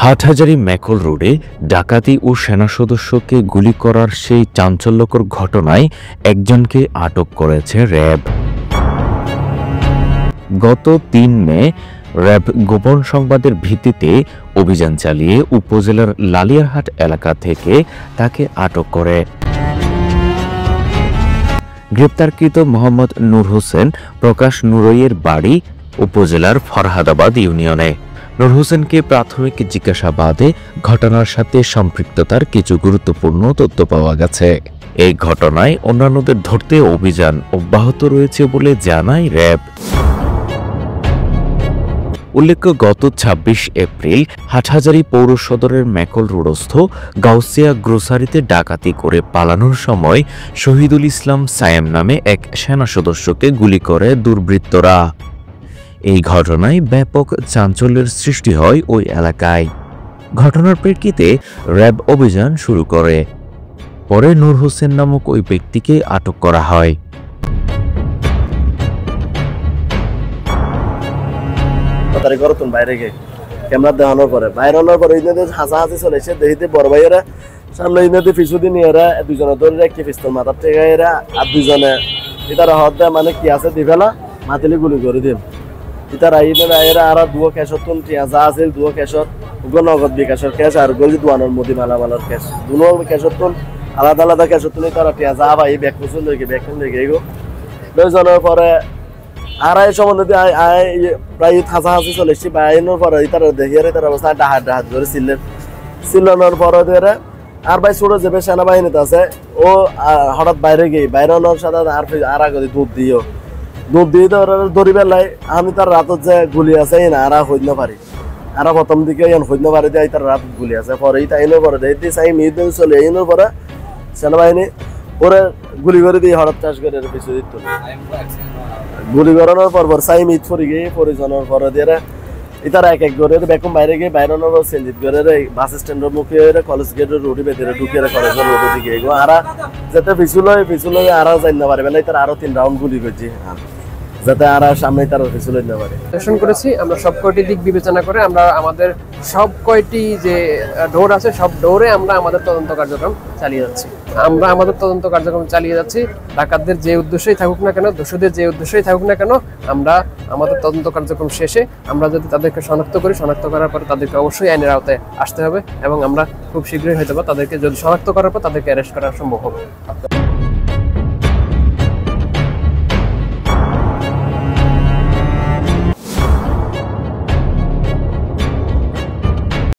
Hathazari McCall রোডে ডাকাতি ও সেনা সদস্যকে গুলি করার সেই চাঞ্চল্যকর ঘটনায় একজনকে আটক করেছে র্যাব। গত ৩ মে র্যাব গোপন সংবাদের ভিত্তিতে অভিযান চালিয়ে উপজেলার লালিয়ারহাট এলাকা থেকে তাকে আটক করে। গ্রেপ্তারকৃত মোহাম্মদ নূর হোসেন প্রকাশ নুরইয়ের বাড়ি উপজেলার ফরহাদাবাদ ইউনিয়নে। নূর হোসেনকে প্রাথমিক জিজ্ঞাসাবাদে ঘটনার সাথে সম্পৃক্ততার কিছু গুরুত্বপূর্ণ তথ্য পাওয়া গেছে। এই ঘটনায় অন্যান্যদের ধরতে অভিযান অব্যাহত রয়েছে বলে জানায় র্যাব। উল্লেখ্য, গত ২৬ এপ্রিল হাটহাজারী পৌর সদরের ম্যাকল রোডস্থ গাউসিয়া গ্রোসারিতে ডাকাতি করে পালানোর সময় শহীদুল ইসলাম সায়েম নামে এক সেনা সদস্যকে গুলি করে দুর্বৃত্তরা। এই ঘটনায় ব্যাপক চাঞ্চল্যের সৃষ্টি হয় ওই এলাকায়। ঘটনার প্রেক্ষিতে র্যাব অভিযান শুরু করে। পরে নূর হোসেন নামক ওই ব্যক্তিকে আটক করা হয়। বাইরে গিয়ে ক্যামেরা দেখানোর পরে বাইরানোর পরে হাসাহাসি চলেছে দেখিতে বড় ভাইয়েরা সামনে পিছু দিয়ে নিয়ে এরা দুজনে ধরে একটি পিস্তল মাথার থেকে এরা আর দুজনে ইতারা হদ দেয় মানে কি আছে দিবেলা মাতিলি গুলি করে দিন ইতারা এরা আর দুয়ো ক্যাশতুন যা আছে দুয়ো ক্যাশত নগদ বিকাশের ক্যাশ আর গলি দোয়ানোর মোদি মালামালার ক্যাশ দুনো ক্যাশতুন আলাদা আলাদা ক্যাশতুন তারা যা ভাই ব্যাগ কুসুন লেগে ব্যাগ লেগে এগো দুজনের পরে আর এই সম্বন্ধে প্রায় হাসাহাসি চলেছি বাইনোর পরে তারা দেখিয়ে তার অবস্থা ডাহাত ধরে চিল্লানোর পরে আর ভাই ছোট যে সেনাবাহিনীতে আছে ও হঠাৎ বাইরে গিয়ে বাইরানোর সাথে আর আগে দুধ দিয়ে দড়ি বেলায় আমি তার রাতত যে গুলি আছে না আর হইতে না পারি আর প্রথম দিকে হইতে না পারি দিয়ে তার রাত গুলি আছে পরে তাইনোর পরে দেখতে চাই মিট চলে এইনোর পরে সেনাবাহিনী ওরে গুলি করে দিয়ে হঠাৎ চাষ করে পিছু দিত গুলি করানোর পর সাই মিট পরে গিয়ে পরিজনের পরে দিয়ে ইতারা এক এক করে বেকম বাইরে গিয়ে বাইরানোর সেঞ্জিত করে বাস স্ট্যান্ডের মুখে কলেজ গেটের রোডে বেঁধে ঢুকিয়ে কলেজের রোডের দিকে এগো আর যাতে পিছুলই আর যাই না পারে বেলায় তারা আরো 3 রাউন্ড গুলি করছি যাতে আর সামনে তারা পিছুলে না পারে করেছি। আমরা সব কয়টি দিক বিবেচনা করে আমরা আমাদের সব কয়টি যে ডোর আছে সব ডোরে আমরা আমাদের তদন্ত কার্যক্রম চালিয়ে যাচ্ছি। ডাকাতদের যে উদ্দেশ্যই থাকুক না কেন, দোষীদের যে উদ্দেশ্যই থাকুক না কেন, আমরা আমাদের তদন্ত কার্যক্রম শেষে আমরা যদি তাদেরকে শনাক্ত করার পরে তাদেরকে অবশ্যই আইনের আওতায় আসতে হবে এবং আমরা খুব শীঘ্রই হয়তো তাদেরকে যদি শনাক্ত করার পর তাদেরকে অ্যারেস্ট করা সম্ভব হবে।